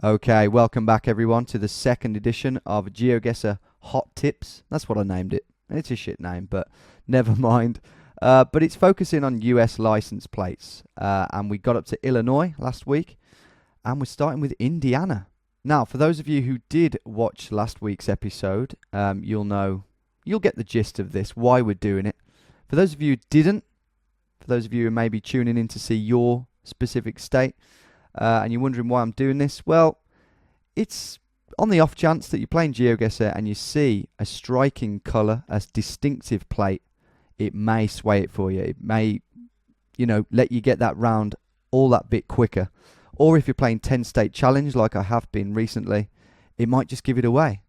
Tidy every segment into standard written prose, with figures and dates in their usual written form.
Okay, welcome back everyone to the second edition of Geoguessr Hot Tips. That's what I named it. It's a shit name, but never mind. But it's focusing on US license plates. And we got up to Illinois last week, and we're starting with Indiana. Now, for those of you who did watch last week's episode, you'll get the gist of this, why we're doing it. For those of you who didn't, for those of you who may be tuning in to see your specific state, and you're wondering why I'm doing this, well, it's on the off chance that you're playing Geoguessr and you see a striking colour, a distinctive plate, it may sway it for you. It may, let you get that round all that bit quicker. Or if you're playing 10-state challenge like I have been recently, it might just give it away.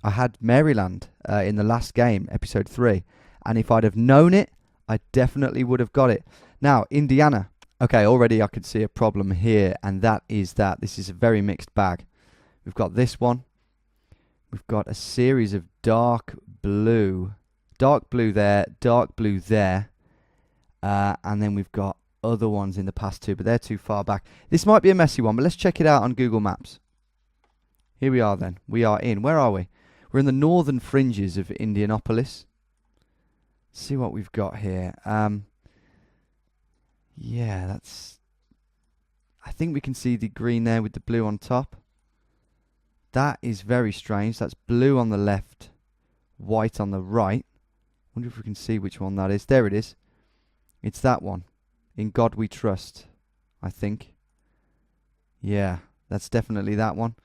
I had Maryland in the last game, episode 3, and if I'd have known it, I definitely would have got it. Now, Indiana. Okay, already I could see a problem here, and that is that this is a very mixed bag. We've got this one. We've got a series of dark blue there, and then we've got other ones in the past too, but they're too far back. This might be a messy one, but let's check it out on Google Maps. Here we are then. We are in. Where are we? We're in the northern fringes of Indianapolis. Let's see what we've got here. Yeah, I think we can see the green there with the blue on top. That is very strange. That's blue on the left, white on the right. Wonder if we can see which one that is. There it is. It's that one. In God We Trust, I think. Yeah, that's definitely that one.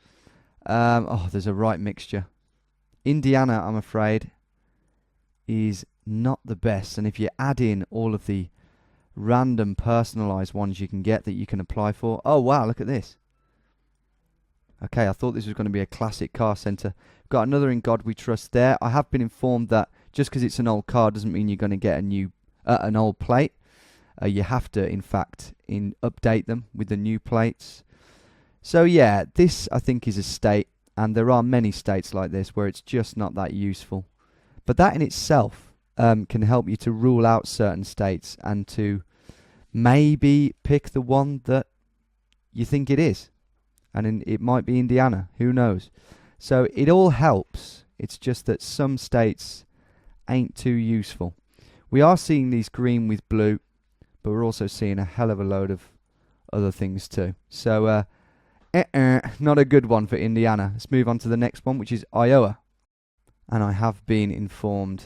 There's a right mixture. Indiana, I'm afraid, is not the best. And if you add in all of the random personalized ones you can get that you can apply for. Oh wow, look at this. Okay, I thought this was going to be a classic car centre. Got another In God We Trust there. I have been informed that just because it's an old car doesn't mean you're going to get an old plate. You have to, in fact, update them with the new plates. So yeah, this I think is a state, and there are many states like this where it's just not that useful. But that in itself can help you to rule out certain states and to maybe pick the one that you think it is. And it might be Indiana, who knows. So it all helps. It's just that some states ain't too useful. We are seeing these green with blue, but we're also seeing a hell of a load of other things too. So not a good one for Indiana. Let's move on to the next one, which is Iowa. And I have been informed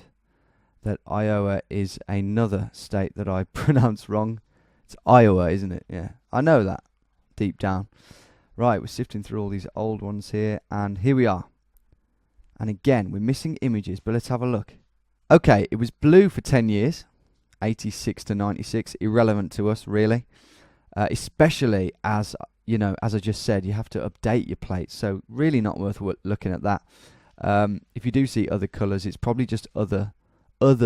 that Iowa is another state that I pronounce wrong. It's Iowa, isn't it? Yeah, I know that deep down. Right, we're sifting through all these old ones here, and here we are. And again, we're missing images, but let's have a look. Okay, it was blue for 10 years, 86 to 96, irrelevant to us, really. Especially as, as I just said, you have to update your plates, so really not worth looking at that. If you do see other colours, it's probably just other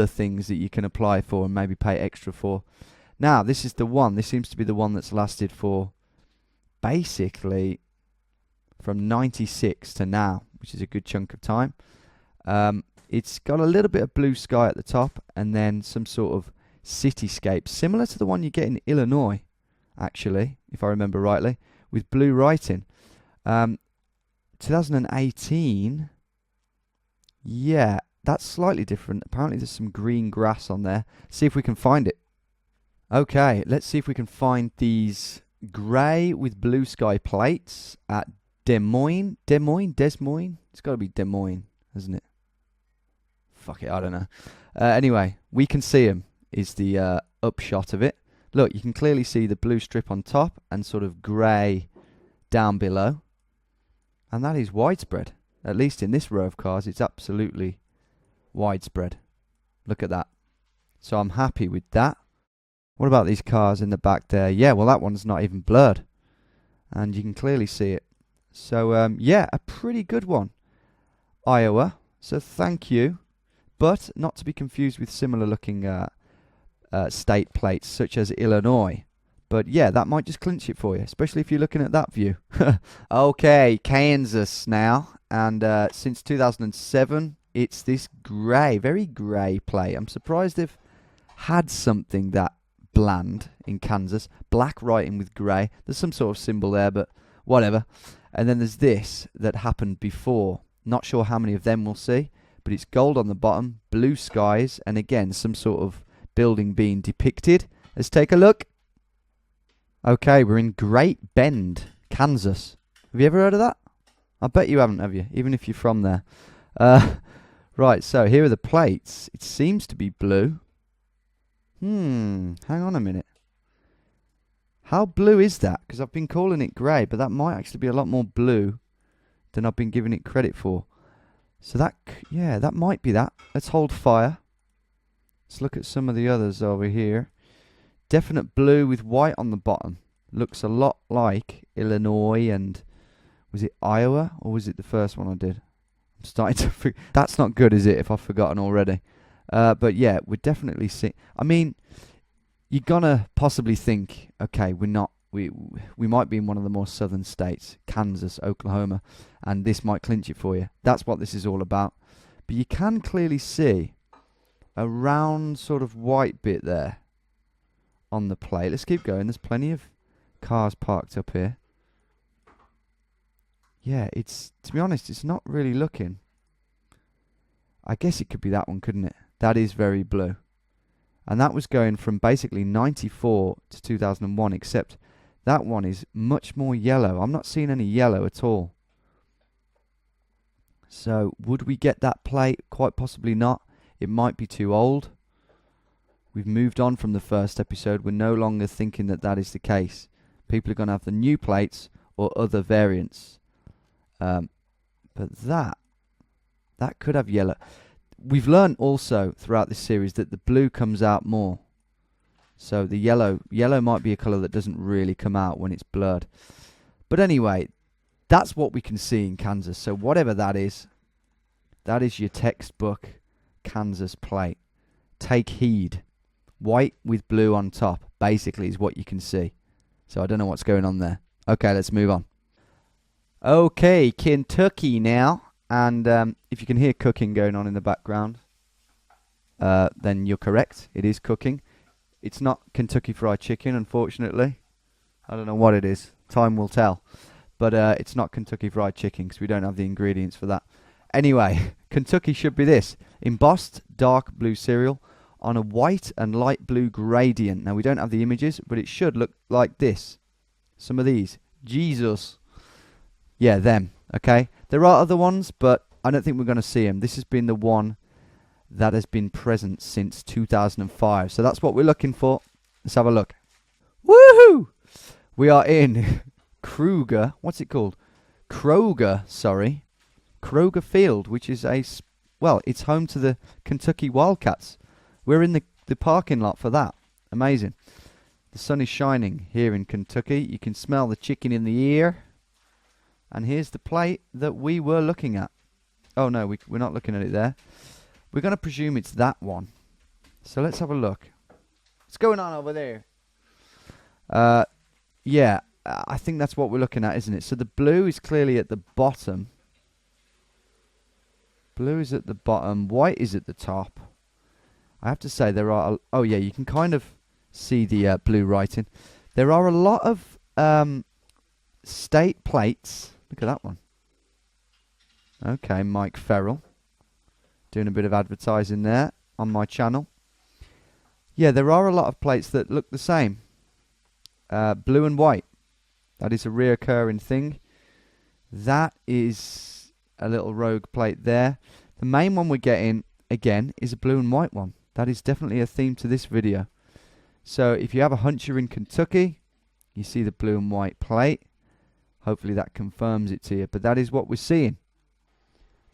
things that you can apply for and maybe pay extra for. Now, this is the one. This seems to be the one that's lasted for basically from 96 to now, which is a good chunk of time. It's got a little bit of blue sky at the top and then some sort of cityscape, similar to the one you get in Illinois, actually, if I remember rightly, with blue writing. 2018, yeah, that's slightly different. Apparently there's some green grass on there. See if we can find it. Okay, let's see if we can find these grey with blue sky plates at Des Moines. It's got to be Des Moines, hasn't it? Fuck it, I don't know. Anyway, we can see them is the upshot of it. Look, you can clearly see the blue strip on top and sort of grey down below. And that is widespread. At least in this row of cars, it's absolutely widespread. Look at that. So I'm happy with that. What about these cars in the back there? Yeah, well, that one's not even blurred. And you can clearly see it. So, yeah, a pretty good one. Iowa. So thank you. But not to be confused with similar looking state plates, such as Illinois. But yeah, that might just clinch it for you, especially if you're looking at that view. Okay, Kansas now. And since 2007, it's this grey, very grey plate. I'm surprised they've had something that bland in Kansas. Black writing with grey. There's some sort of symbol there, but whatever. And then there's this that happened before. Not sure how many of them we'll see, but it's gold on the bottom, blue skies, and again, some sort of building being depicted. Let's take a look. Okay, we're in Great Bend, Kansas. Have you ever heard of that? I bet you haven't, have you? Even if you're from there. Right, so here are the plates. It seems to be blue. Hang on a minute. How blue is that? Because I've been calling it grey, but that might actually be a lot more blue than I've been giving it credit for. So that, yeah, that might be that. Let's hold fire. Let's look at some of the others over here. Definite blue with white on the bottom. Looks a lot like Illinois and, was it Iowa? Or was it the first one I did? I'm starting to forget. That's not good, is it, if I've forgotten already? But yeah, we're definitely seeing. I mean, you're gonna possibly think, okay, we might be in one of the more southern states, Kansas, Oklahoma, and this might clinch it for you. That's what this is all about. But you can clearly see a round sort of white bit there on the plate. Let's keep going. There's plenty of cars parked up here. Yeah, it's, to be honest, it's not really looking. I guess it could be that one, couldn't it? That is very blue. And that was going from basically 94 to 2001, except that one is much more yellow. I'm not seeing any yellow at all. So, would we get that plate? Quite possibly not. It might be too old. We've moved on from the first episode. We're no longer thinking that that is the case. People are going to have the new plates or other variants. But that could have yellow. We've learned also throughout this series that the blue comes out more. So the yellow might be a colour that doesn't really come out when it's blurred. But anyway, that's what we can see in Kansas. So whatever that is your textbook Kansas plate. Take heed. White with blue on top, basically, is what you can see. So I don't know what's going on there. Okay, let's move on. Okay, Kentucky now. And if you can hear cooking going on in the background, then you're correct. It is cooking. It's not Kentucky Fried Chicken, unfortunately. I don't know what it is. Time will tell. But it's not Kentucky Fried Chicken because we don't have the ingredients for that. Anyway, Kentucky should be this. Embossed dark blue cereal on a white and light blue gradient. Now, we don't have the images, but it should look like this. Some of these. Jesus. Yeah, them. Okay? There are other ones, but I don't think we're going to see them. This has been the one that has been present since 2005. So that's what we're looking for. Let's have a look. Woohoo! We are in Kruger. What's it called? Kroger Field, which is it's home to the Kentucky Wildcats. We're in the parking lot for that. Amazing. The sun is shining here in Kentucky. You can smell the chicken in the air. And here's the plate that we were looking at. Oh no, we're not looking at it there. We're going to presume it's that one. So let's have a look. What's going on over there? Yeah, I think that's what we're looking at, isn't it? So the blue is clearly at the bottom. Blue is at the bottom. White is at the top. I have to say there are... Oh yeah, you can kind of see the blue writing. There are a lot of state plates. Look at that one. Okay, Mike Ferrell. Doing a bit of advertising there on my channel. Yeah, there are a lot of plates that look the same. Blue and white. That is a reoccurring thing. That is a little rogue plate there. The main one we're getting, again, is a blue and white one. That is definitely a theme to this video. So if you have a hunch you're in Kentucky, you see the blue and white plate. Hopefully that confirms it to you. But that is what we're seeing.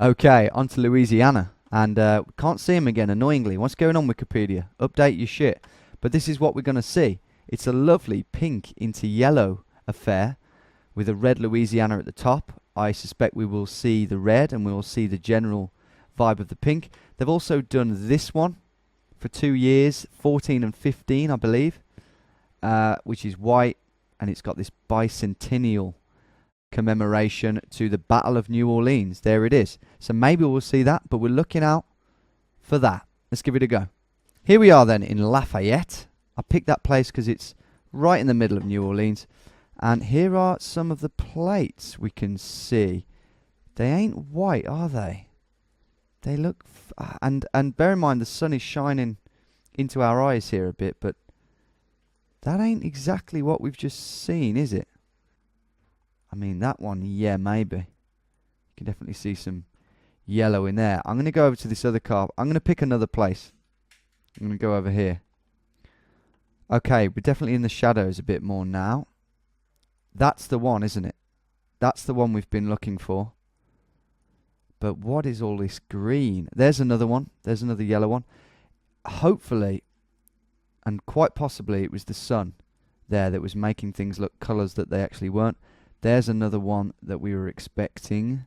Okay, on to Louisiana. And can't see him again, annoyingly. What's going on, Wikipedia? Update your shit. But this is what we're going to see. It's a lovely pink into yellow affair with a red Louisiana at the top. I suspect we will see the red and we will see the general vibe of the pink. They've also done this one for 2 years, 14 and 15, I believe, which is white. And it's got this bicentennial commemoration to the Battle of New Orleans. There it is. So maybe we'll see that, but we're looking out for that. Let's give it a go. Here we are then in Lafayette. I picked that place because it's right in the middle of New Orleans. And here are some of the plates we can see. They ain't white, are they? They look... and bear in mind, the sun is shining into our eyes here a bit, but that ain't exactly what we've just seen, is it? I mean, that one, yeah, maybe. You can definitely see some yellow in there. I'm going to go over to this other car. I'm going to pick another place. I'm going to go over here. Okay, we're definitely in the shadows a bit more now. That's the one, isn't it? That's the one we've been looking for. But what is all this green? There's another one. There's another yellow one. Hopefully, and quite possibly, it was the sun there that was making things look colours that they actually weren't. There's another one that we were expecting.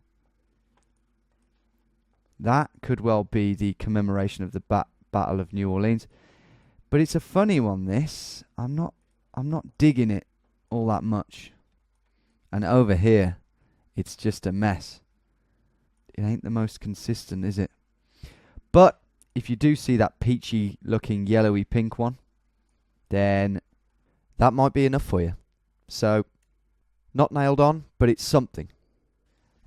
That could well be the commemoration of the Battle of New Orleans. But it's a funny one, this. I'm not digging it all that much. And over here, it's just a mess. It ain't the most consistent, is it? But if you do see that peachy looking yellowy pink one, then that might be enough for you. So, not nailed on, but it's something.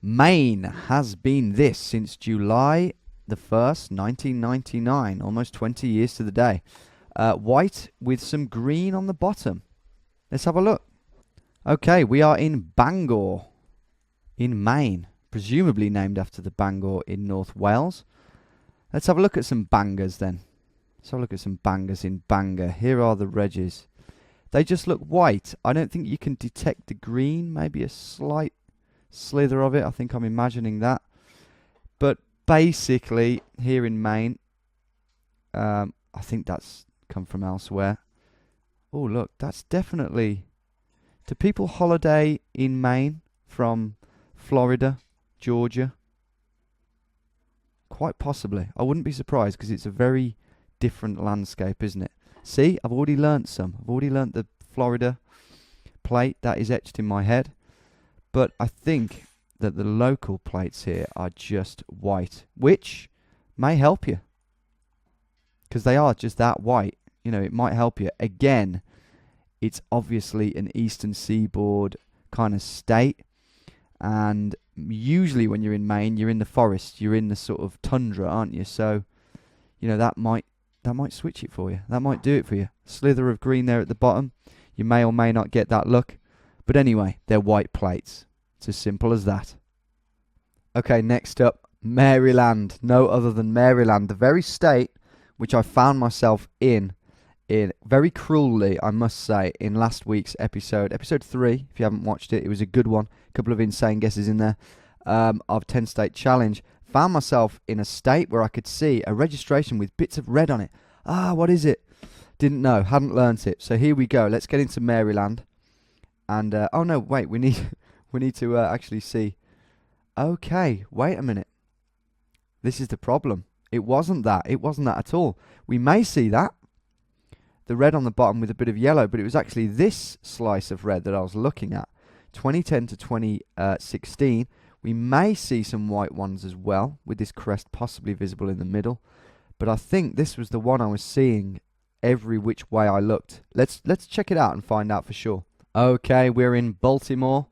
Maine has been this since July the 1st, 1999, almost 20 years to the day. White with some green on the bottom. Let's have a look. Okay, we are in Bangor, in Maine, presumably named after the Bangor in North Wales. Let's have a look at some bangers then. Let's have a look at some bangers in Bangor. Here are the regs. They just look white. I don't think you can detect the green, maybe a slight slither of it. I think I'm imagining that. But basically, here in Maine, I think that's come from elsewhere. Oh, look, that's definitely... Do people holiday in Maine from Florida, Georgia? Quite possibly. I wouldn't be surprised because it's a very different landscape, isn't it? See, I've already learnt some. I've already learnt the Florida plate. That is etched in my head. But I think that the local plates here are just white, which may help you. Because they are just that white. You know, it might help you. Again, it's obviously an eastern seaboard kind of state. And usually when you're in Maine, you're in the forest. You're in the sort of tundra, aren't you? So, you know, that might switch it for you. That might do it for you. Slither of green there at the bottom. You may or may not get that look. But anyway, they're white plates. It's as simple as that. Okay, next up, Maryland. No other than Maryland. The very state which I found myself in very cruelly, I must say, in last week's episode 3. If you haven't watched it, it was a good one. A couple of insane guesses in there of 10 state challenge. Found myself in a state where I could see a registration with bits of red on it. What is it? Didn't know, hadn't learnt it. So here we go. Let's get into Maryland. And oh no, wait, we need to actually see. Okay, wait a minute. This is the problem. It wasn't that. It wasn't that at all. We may see that. The red on the bottom with a bit of yellow, but it was actually this slice of red that I was looking at. 2010 to 2016. We may see some white ones as well, with this crest possibly visible in the middle. But I think this was the one I was seeing every which way I looked. Let's check it out and find out for sure. Okay, we're in Baltimore,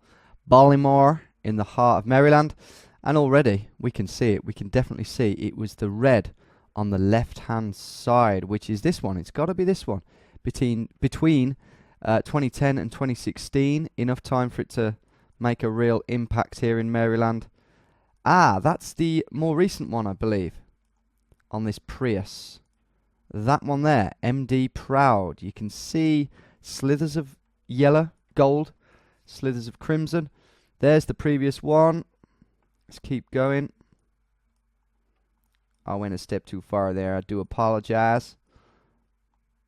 in the heart of Maryland. And already we can see it. We can definitely see it was the red on the left-hand side, which is this one. It's got to be this one. Between 2010 and 2016, enough time for it to make a real impact here in Maryland. That's the more recent one, I believe, on this Prius. That one there, MD Proud. You can see slithers of yellow, gold, slithers of crimson. There's the previous one. Let's keep going. I went a step too far there. I do apologize.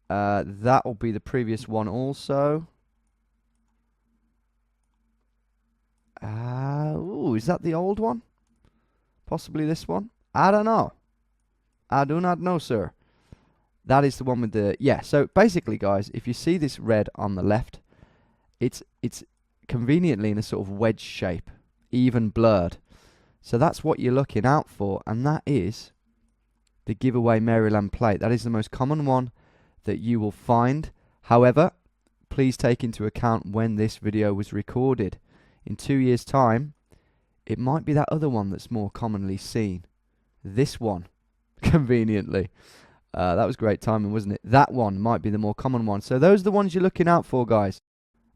That will be the previous one also. Is that the old one? Possibly this one? I don't know. I do not know, sir. That is the one with the... Yeah, so basically, guys, if you see this red on the left, it's conveniently in a sort of wedge shape, even blurred. So that's what you're looking out for, and that is the giveaway Maryland plate. That is the most common one that you will find. However, please take into account when this video was recorded. In 2 years' time, it might be that other one that's more commonly seen. This one, conveniently. That was great timing, wasn't it? That one might be the more common one. So those are the ones you're looking out for, guys.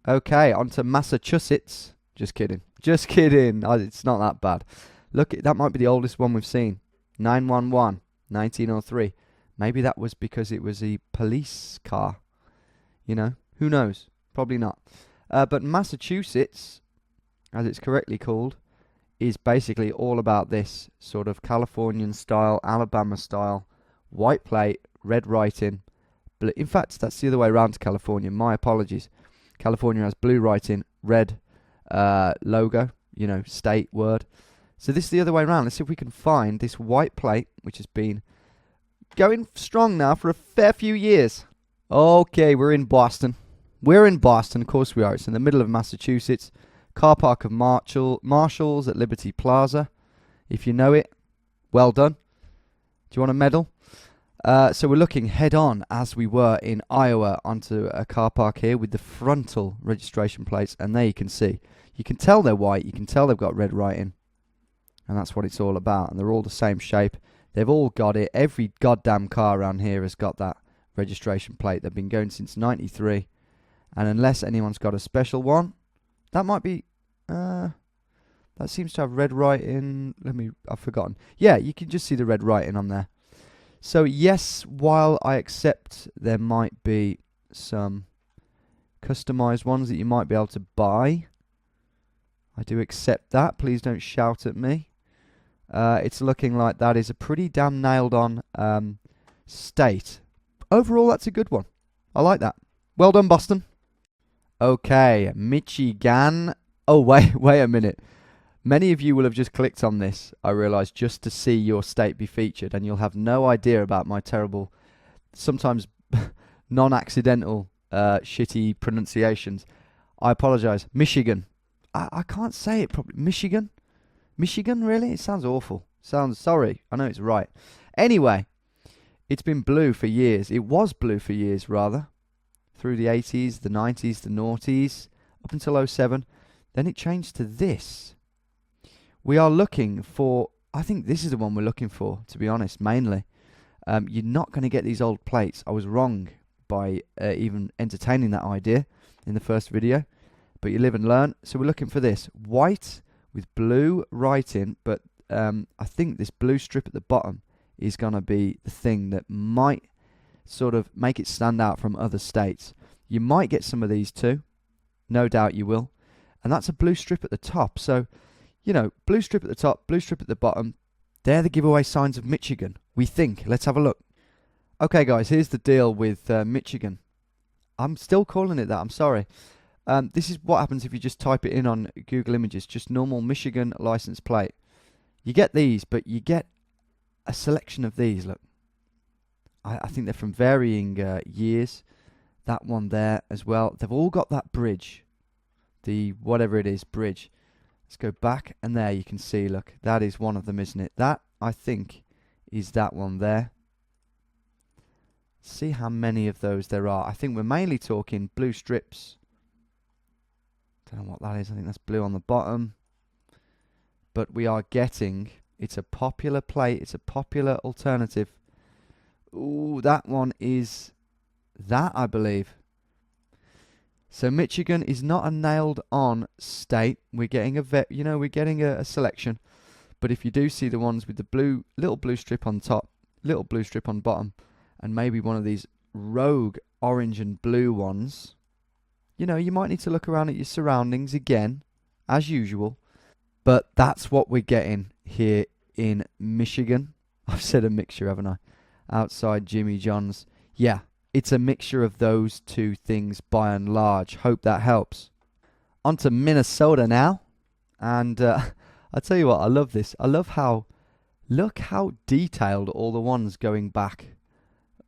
Okay, on to Massachusetts. Just kidding. Just kidding. It's not that bad. Look, that might be the oldest one we've seen. 911, 1903. Maybe that was because it was a police car. You know, who knows? Probably not. But Massachusetts, as it's correctly called, is basically all about this sort of Californian style, Alabama style, white plate, red writing. In fact, that's the other way around to California. My apologies. California has blue writing, red logo, you know, state word. So this is the other way around. Let's see if we can find this white plate, which has been going strong now for a fair few years. Okay, we're in Boston. We're in Boston, of course we are. It's in the middle of Massachusetts. Car park of Marshalls at Liberty Plaza. If you know it, well done. Do you want a medal? So we're looking head on, as we were in Iowa, onto a car park here with the frontal registration plates. And there you can see. You can tell they're white. You can tell they've got red writing. And that's what it's all about. And they're all the same shape. They've all got it. Every goddamn car around here has got that registration plate. They've been going since '93. And unless anyone's got a special one, that might be... that seems to have red writing. I've forgotten. Yeah, you can just see the red writing on there. So yes, while I accept there might be some customized ones that you might be able to buy, I do accept that. Please don't shout at me. It's looking like that is a pretty damn nailed on state. Overall, that's a good one. I like that. Well done, Boston. Okay, Michigan. Oh, wait a minute. Many of you will have just clicked on this, I realise, just to see your state be featured, and you'll have no idea about my terrible, sometimes non-accidental, shitty pronunciations. I apologise. Michigan. I can't say it properly. Michigan? Michigan, really? It sounds awful. Sorry. I know it's right. Anyway, it's been blue for years. It was blue for years, rather. Through the 80s, the 90s, the noughties, up until 07. Then it changed to this. We are looking for, I think this is the one we're looking for, to be honest, mainly. You're not going to get these old plates. I was wrong by even entertaining that idea in the first video. But you live and learn. So we're looking for this. White with blue writing, but I think this blue strip at the bottom is going to be the thing that might sort of make it stand out from other states. You might get some of these too. No doubt you will. And that's a blue strip at the top. So, you know, blue strip at the top, blue strip at the bottom. They're the giveaway signs of Michigan, we think. Let's have a look. Okay, guys, here's the deal with Michigan. I'm still calling it that. I'm sorry. This is what happens if you just type it in on Google Images. Just normal Michigan license plate. You get these, but you get a selection of these. Look. I think they're from varying years. That one there as well. They've all got that bridge. The whatever it is, bridge. Let's go back, and there you can see, look, that is one of them, isn't it? That, I think, is that one there. See how many of those there are. I think we're mainly talking blue strips. Don't know what that is. I think that's blue on the bottom. But we are getting, it's a popular plate. It's a popular alternative. Ooh, that one is that, I believe. So Michigan is not a nailed-on state. We're getting we're getting a selection. But if you do see the ones with the blue, little blue strip on top, little blue strip on bottom, and maybe one of these rogue orange and blue ones, you know, you might need to look around at your surroundings again, as usual. But that's what we're getting here in Michigan. I've said a mixture, haven't I? Outside Jimmy John's. Yeah. It's a mixture of those two things by and large. Hope that helps. On to Minnesota now. And I'll tell you what, I love this. I love how, look how detailed all the ones going back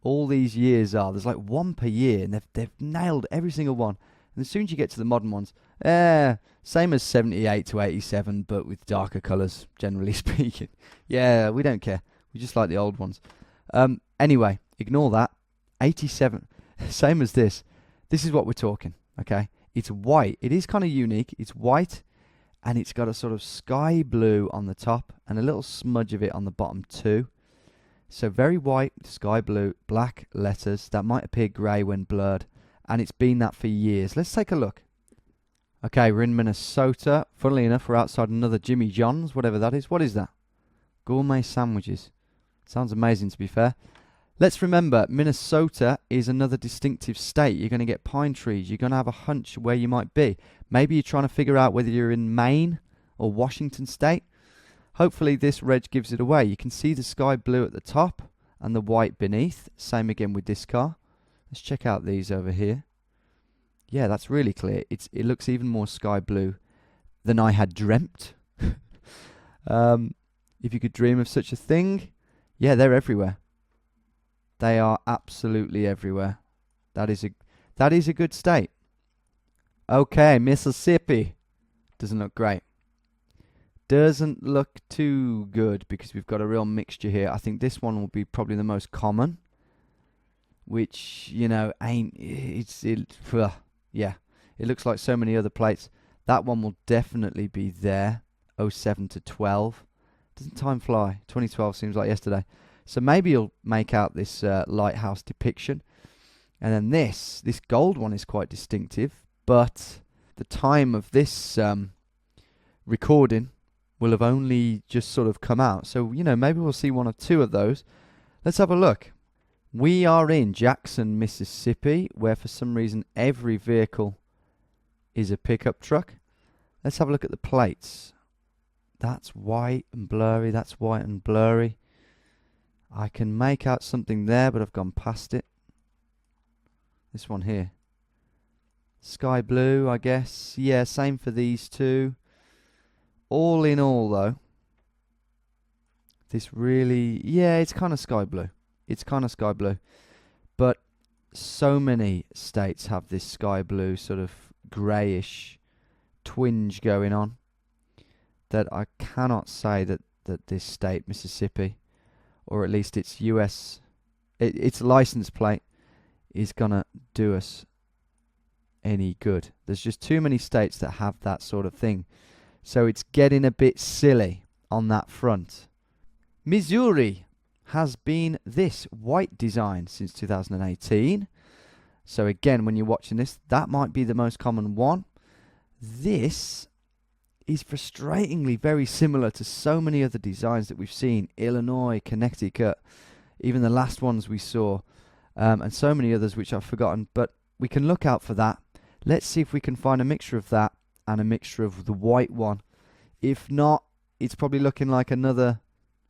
all these years are. There's like one per year, and they've nailed every single one. And as soon as you get to the modern ones, same as 78 to 87, but with darker colours, generally speaking. Yeah, we don't care. We just like the old ones. Anyway, ignore that. 87, same as this. This is what we're talking. Okay, it's white. It is kind of unique. It's white, and it's got a sort of sky blue on the top and a little smudge of it on the bottom too. So very white, sky blue, black letters that might appear grey when blurred, and it's been that for years. Let's take a look. Okay, we're in Minnesota. Funnily enough, we're outside another Jimmy John's, whatever that is. What is that? Gourmet sandwiches. Sounds amazing, to be fair. Let's remember, Minnesota is another distinctive state. You're going to get pine trees. You're going to have a hunch where you might be. Maybe you're trying to figure out whether you're in Maine or Washington State. Hopefully this reg gives it away. You can see the sky blue at the top and the white beneath. Same again with this car. Let's check out these over here. Yeah, that's really clear. It looks even more sky blue than I had dreamt. If you could dream of such a thing, yeah, they're everywhere. They are absolutely everywhere. That is a good state. Okay, Mississippi doesn't look great. Doesn't look too good because we've got a real mixture here. I think this one will be probably the most common, which, you know, yeah, it looks like so many other plates. That one will definitely be there. 07 to 12. Doesn't time fly? 2012 seems like yesterday. So maybe you'll make out this lighthouse depiction. And then this gold one is quite distinctive, but the time of this recording will have only just sort of come out. So, you know, maybe we'll see one or two of those. Let's have a look. We are in Jackson, Mississippi, where for some reason every vehicle is a pickup truck. Let's have a look at the plates. That's white and blurry. That's white and blurry. I can make out something there, but I've gone past it. This one here. Sky blue, I guess. Yeah, same for these two. All in all, though, this really, yeah, it's kind of sky blue. It's kind of sky blue. But so many states have this sky blue sort of greyish twinge going on that I cannot say that this state, Mississippi, or at least its US, its license plate, is going to do us any good. There's just too many states that have that sort of thing. So it's getting a bit silly on that front. Missouri has been this white design since 2018. So again, when you're watching this, that might be the most common one. This is frustratingly very similar to so many other designs that we've seen. Illinois, Connecticut, even the last ones we saw, and so many others which I've forgotten. But we can look out for that. Let's see if we can find a mixture of that and a mixture of the white one. If not, it's probably looking like another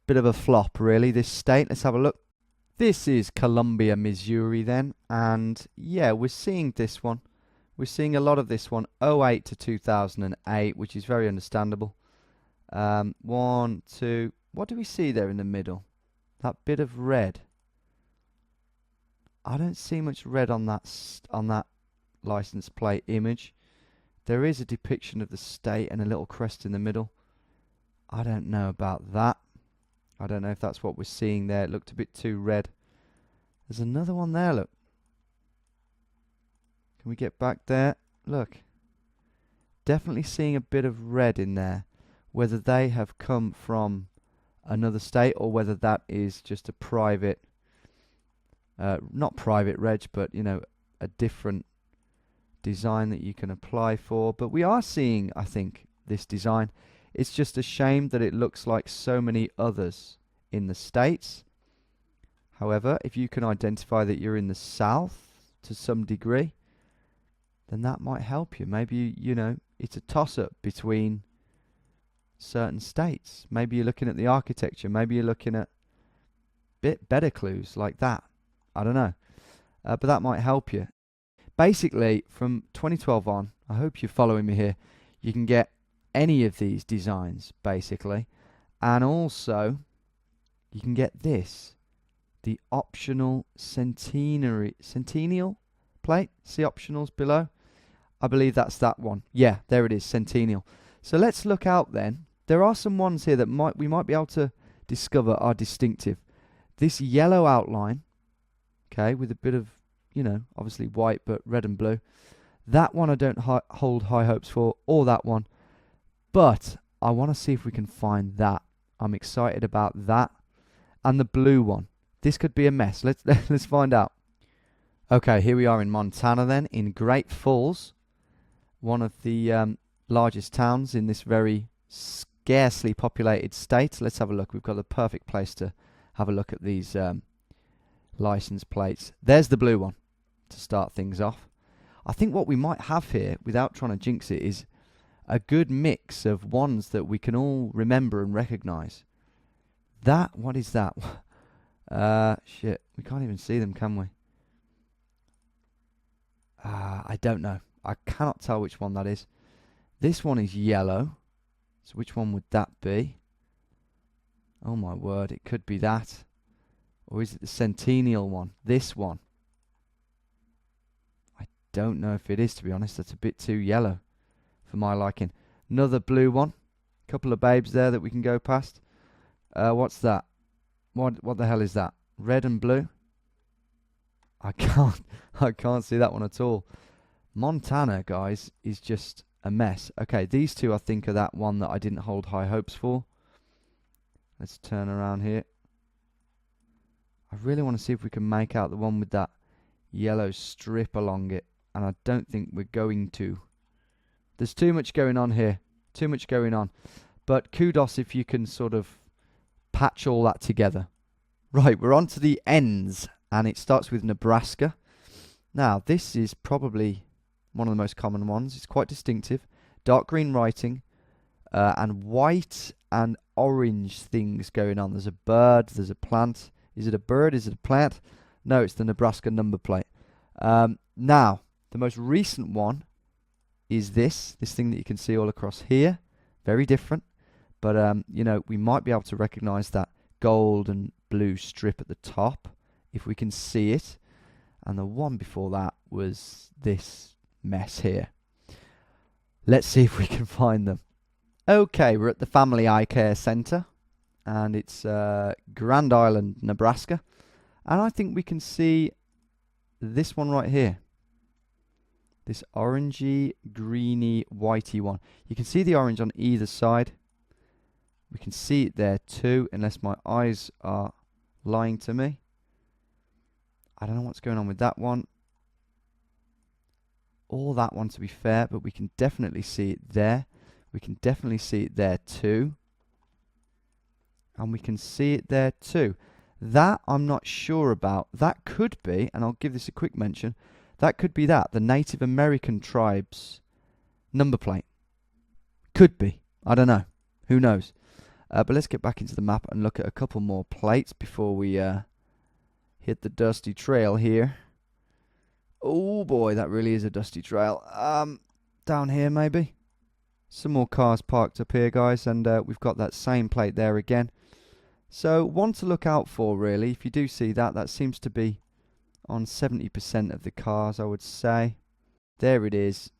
bit of a flop, really, this state. Let's have a look. This is Columbia, Missouri, then. And, yeah, we're seeing this one. We're seeing a lot of this one, 08 to 2008, which is very understandable. 1, 2... What do we see there in the middle? That bit of red. I don't see much red on that license plate image. There is a depiction of the state and a little crest in the middle. I don't know about that. I don't know if that's what we're seeing there. It looked a bit too red. There's another one there, look. Can we get back there? Look. Definitely seeing a bit of red in there. Whether they have come from another state or whether that is just a private, not private reg, but, you know, a different design that you can apply for. But we are seeing, I think, this design. It's just a shame that it looks like so many others in the States. However, if you can identify that you're in the South to some degree, then that might help you. Maybe, you know, it's a toss-up between certain states. Maybe you're looking at the architecture. Maybe you're looking at bit better clues like that. I don't know. But that might help you. Basically, from 2012 on, I hope you're following me here, you can get any of these designs, basically. And also, you can get this, the optional centennial plate. See optionals below? I believe that's that one. Yeah, there it is, centennial. So let's look out then. There are some ones here that we might be able to discover are distinctive. This yellow outline, okay, with a bit of, you know, obviously white but red and blue. That one I don't hold high hopes for, or that one. But I want to see if we can find that. I'm excited about that. And the blue one. This could be a mess. Let's find out. Okay, here we are in Montana then, in Great Falls. One of the largest towns in this very scarcely populated state. Let's have a look. We've got the perfect place to have a look at these license plates. There's the blue one to start things off. I think what we might have here, without trying to jinx it, is a good mix of ones that we can all remember and recognize. What is that? Shit, we can't even see them, can we? I don't know. I cannot tell which one that is. This one is yellow. So which one would that be? Oh my word, it could be that. Or is it the Centennial one? This one. I don't know if it is, to be honest. That's a bit too yellow for my liking. Another blue one. Couple of babes there that we can go past. What's that? What the hell is that? Red and blue? I can't see that one at all. Montana, guys, is just a mess. Okay, these two I think are that one that I didn't hold high hopes for. Let's turn around here. I really want to see if we can make out the one with that yellow strip along it, and I don't think we're going to. There's too much going on here. Too much going on. But kudos if you can sort of patch all that together. Right, we're on to the ends, and it starts with Nebraska. Now, this is probably one of the most common ones. It's quite distinctive. Dark green writing and white and orange things going on. There's a bird, there's a plant. Is it a bird? Is it a plant? No, it's the Nebraska number plate. Now, the most recent one is this thing that you can see all across here. Very different. But, you know, we might be able to recognize that gold and blue strip at the top if we can see it. And the one before that was this mess here. Let's see if we can find them. Okay, we're at the Family Eye Care Center, and it's Grand Island, Nebraska. And I think we can see this one right here. This orangey, greeny, whitey one. You can see the orange on either side. We can see it there too, unless my eyes are lying to me. I don't know what's going on with that one. Or that one, to be fair, but we can definitely see it there. We can definitely see it there too. And we can see it there too. That I'm not sure about. That could be, and I'll give this a quick mention, that could be the Native American tribes number plate. Could be. I don't know. Who knows? But let's get back into the map and look at a couple more plates before we hit the dusty trail here. Oh boy, that really is a dusty trail. Down here maybe. Some more cars parked up here, guys, and we've got that same plate there again. So one to look out for, really. If you do see that, that seems to be on 70% of the cars, I would say. There it is.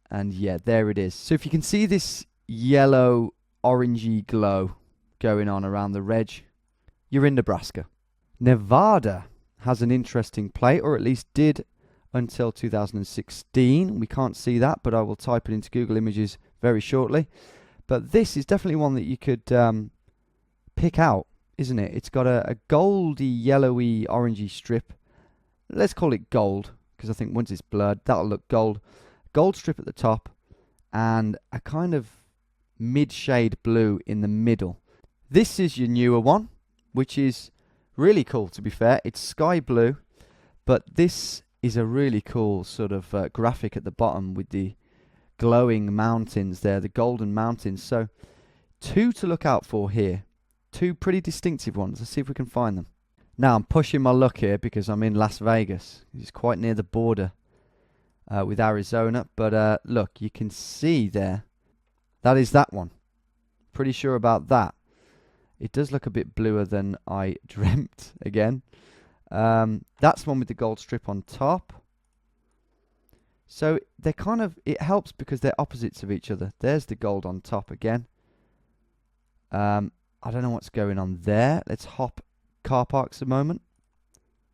And yeah, there it is. So if you can see this yellow, orangey glow going on around the reg, you're in Nebraska. Nevada has an interesting plate, or at least did until 2016. We can't see that, but I will type it into Google Images very shortly. But this is definitely one that you could pick out, isn't it? It's got a goldy, yellowy, orangey strip. Let's call it gold, because I think once it's blurred, that'll look gold. Gold strip at the top, and a kind of mid-shade blue in the middle. This is your newer one, which is really cool, to be fair. It's sky blue, but this is a really cool sort of graphic at the bottom with the glowing mountains there, the golden mountains. So two to look out for here. Two pretty distinctive ones. Let's see if we can find them. Now I'm pushing my luck here because I'm in Las Vegas. It's quite near the border with Arizona. But look, you can see there. That is that one. Pretty sure about that. It does look a bit bluer than I dreamt again. That's one with the gold strip on top. So they're kind of, it helps because they're opposites of each other. There's the gold on top again. I don't know what's going on there. Let's hop car parks a moment.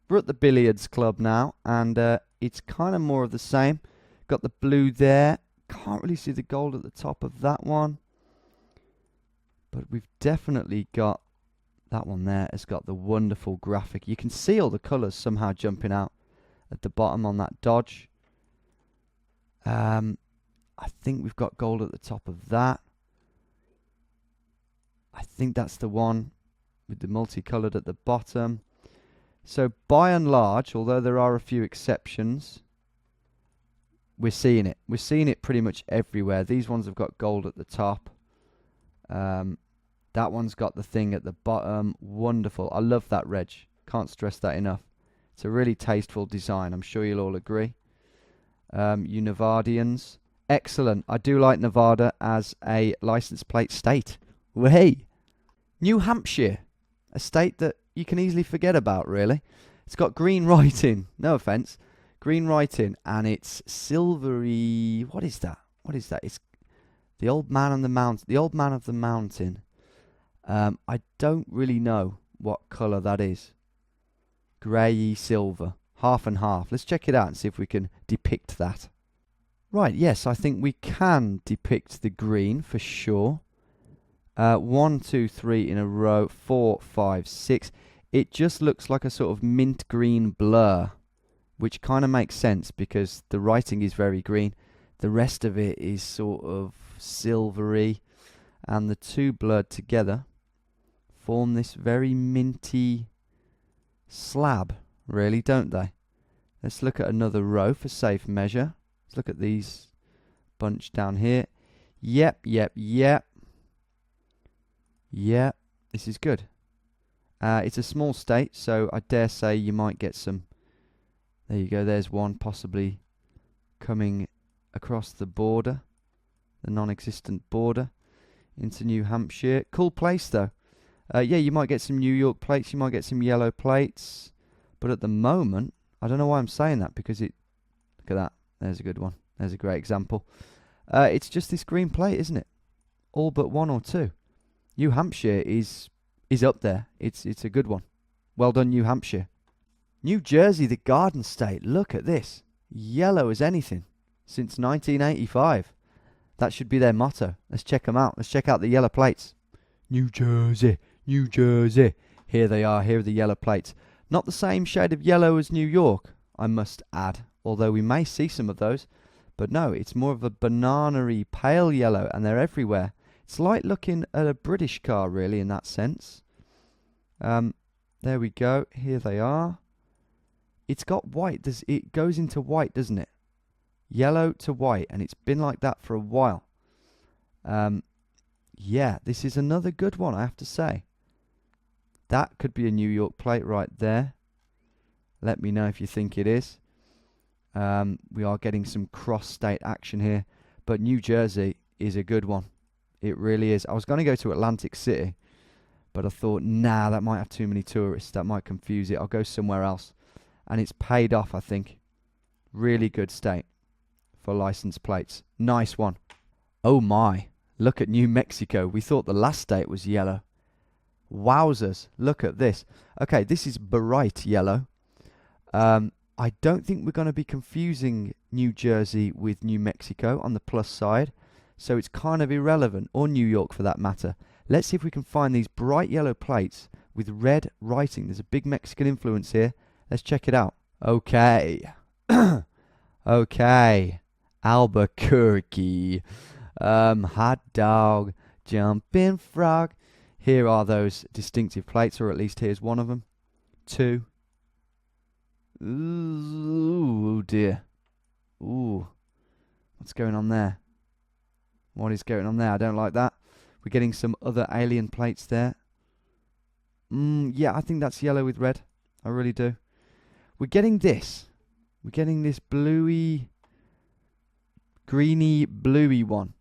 We're at the billiards club now, and it's kind of more of the same. got the blue there. Can't really see the gold at the top of that one. But we've definitely got that one there. It's got the wonderful graphic. You can see all the colours somehow jumping out at the bottom on that Dodge. I think we've got gold at the top of that. I think that's the one with the multicoloured at the bottom. So by and large, although there are a few exceptions, we're seeing it. We're seeing it pretty much everywhere. These ones have got gold at the top. That one's got the thing at the bottom. Wonderful. I love that reg. Can't stress that enough. It's a really tasteful design. I'm sure you'll all agree. You Nevadians. Excellent. I do like Nevada as a license plate state. Hey. New Hampshire. A state that you can easily forget about, really. It's got green writing. No offence. Green writing. And it's silvery. What is that? What is that? It's the old man on the mountain. The old man of the mountain. I don't really know what colour that is. Grey silver. Half and half. Let's check it out and see if we can depict that. Right, yes, I think we can depict the green for sure. 1, 2, 3 in a row. 4, 5, 6. It just looks like a sort of mint green blur, which kind of makes sense because the writing is very green. The rest of it is sort of silvery, and the two blurred together form this very minty slab, really, don't they? Let's look at another row for safe measure. Let's look at these bunch down here. Yep. This is good. It's a small state, so I dare say you might get some. There you go. There's one possibly coming across the border, the non-existent border, into New Hampshire. Cool place, though. Yeah, you might get some New York plates. You might get some yellow plates. But at the moment, I don't know why I'm saying that, because it... Look at that. There's a good one. There's a great example. It's just this green plate, isn't it? All but one or two. New Hampshire is up there. It's a good one. Well done, New Hampshire. New Jersey, the Garden State. Look at this. Yellow as anything. Since 1985. That should be their motto. Let's check them out. Let's check out the yellow plates. New Jersey, New Jersey. Here they are. Here are the yellow plates. Not the same shade of yellow as New York, I must add. Although we may see some of those. But no, it's more of a banana-y pale yellow, and they're everywhere. It's like looking at a British car, really, in that sense. There we go. Here they are. It's got white. It goes into white, doesn't it? Yellow to white, and it's been like that for a while. Yeah, this is another good one, I have to say. That could be a New York plate right there. Let me know if you think it is. We are getting some cross-state action here, but New Jersey is a good one. It really is. I was going to go to Atlantic City, but I thought, nah, that might have too many tourists. That might confuse it. I'll go somewhere else. And it's paid off, I think. Really good state for license plates. Nice one. Oh my, look at New Mexico. We thought the last state was yellow. Wowzers, look at this. Okay, this is bright yellow. I don't think we're going to be confusing New Jersey with New Mexico on the plus side, so it's kind of irrelevant, or New York for that matter. Let's see if we can find these bright yellow plates with red writing. There's a big Mexican influence here. Let's check it out. Okay. Okay. Albuquerque. Hot dog. Jumping frog. Here are those distinctive plates, or at least here's one of them. 2. Ooh, dear. Ooh. What's going on there? What is going on there? I don't like that. We're getting some other alien plates there. Yeah, I think that's yellow with red. I really do. We're getting this. We're getting this bluey, greeny, bluey one.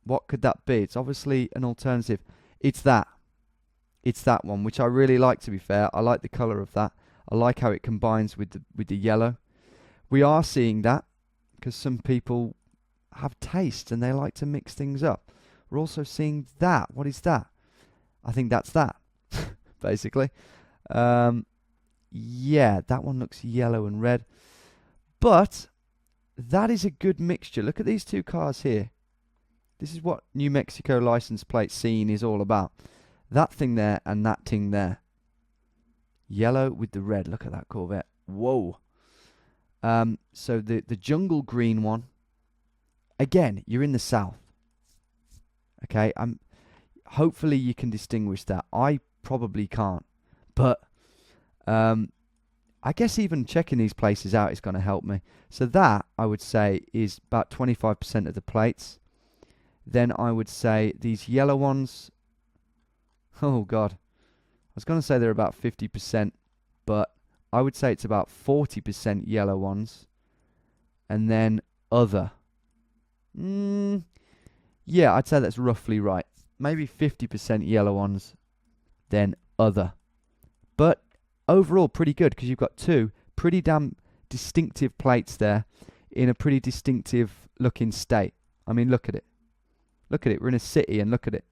What could that be? It's obviously an alternative. It's that. It's that one, which I really like, to be fair. I like the colour of that. I like how it combines with the yellow. We are seeing that because some people have taste and they like to mix things up. We're also seeing that. What is that? I think that's that, basically. Yeah, that one looks yellow and red. But that is a good mixture. Look at these two cars here. This is what New Mexico license plate scene is all about. That thing there and that thing there. Yellow with the red. Look at that Corvette. Whoa. So the jungle green one. Again, you're in the south. Okay, hopefully you can distinguish that. I probably can't. But I guess even checking these places out is going to help me. So that, I would say, is about 25% of the plates. Then I would say these yellow ones, oh God, I was going to say they're about 50%, but I would say it's about 40% yellow ones. And then other. Yeah, I'd say that's roughly right. Maybe 50% yellow ones, then other. But overall, pretty good, because you've got two pretty damn distinctive plates there in a pretty distinctive looking state. I mean, look at it. Look at it. We're in a city, and look at it.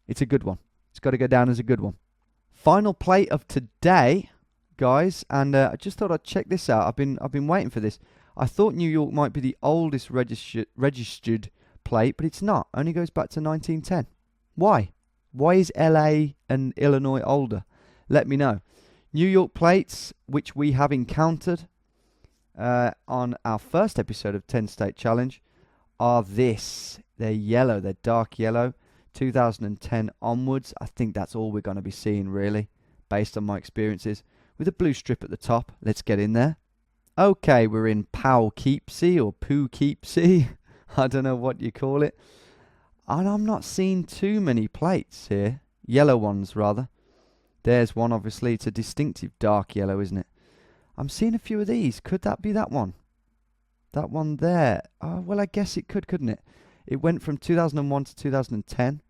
It's a good one. It's got to go down as a good one. Final plate of today, guys, and I just thought I'd check this out. I've been waiting for this. I thought New York might be the oldest registered plate, but it's not. Only goes back to 1910. Why? Why is LA and Illinois older? Let me know. New York plates, which we have encountered on our first episode of 10 State Challenge, are this. They're yellow. They're dark yellow. 2010 onwards. I think that's all we're going to be seeing, really, based on my experiences. With a blue strip at the top. Let's get in there. Okay, we're in Poughkeepsie or Poughkeepsie. I don't know what you call it. And I'm not seeing too many plates here. Yellow ones, rather. There's one, obviously. It's a distinctive dark yellow, isn't it? I'm seeing a few of these. Could that be that one? That one there. Oh, well, I guess it could, couldn't it? It went from 2001 to 2010.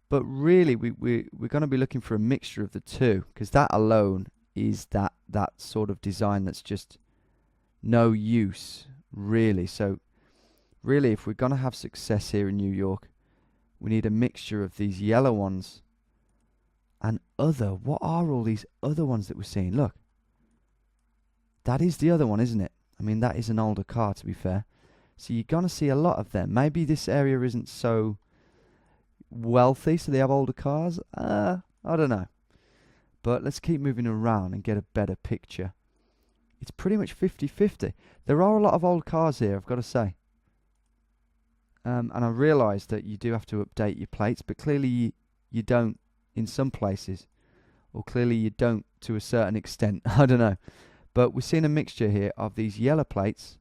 But really, we're going to be looking for a mixture of the two, because that alone is that sort of design that's just no use, really. So, really, if we're going to have success here in New York, we need a mixture of these yellow ones and other. What are all these other ones that we're seeing? Look. That is the other one, isn't it? I mean, that is an older car, to be fair. So you're going to see a lot of them. Maybe this area isn't so wealthy, so they have older cars. I don't know. But let's keep moving around and get a better picture. It's pretty much 50-50. There are a lot of old cars here, I've got to say. And I realise that you do have to update your plates, but clearly you don't in some places. Or clearly you don't to a certain extent. I don't know. But we're seeing a mixture here of these yellow plates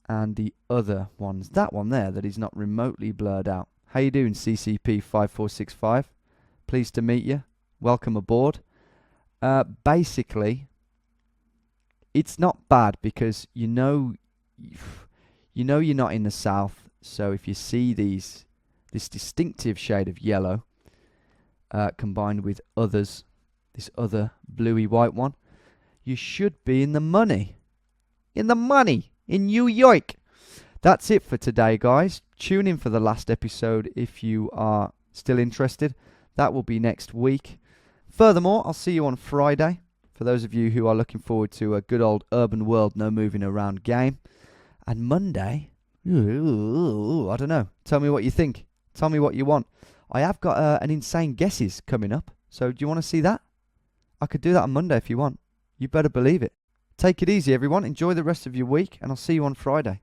and the other ones. That one there that is not remotely blurred out. How you doing, CCP5465? Pleased to meet you. Welcome aboard. Basically, it's not bad because you know you're not in the south. So if you see this distinctive shade of yellow combined with others, this other bluey white one, you should be in the money. In the money. In New York. That's it for today, guys. Tune in for the last episode if you are still interested. That will be next week. Furthermore, I'll see you on Friday. For those of you who are looking forward to a good old urban world, no moving around game. And Monday, I don't know. Tell me what you think. Tell me what you want. I have got an insane guesses coming up. So do you want to see that? I could do that on Monday if you want. You better believe it. Take it easy, everyone. Enjoy the rest of your week, and I'll see you on Friday.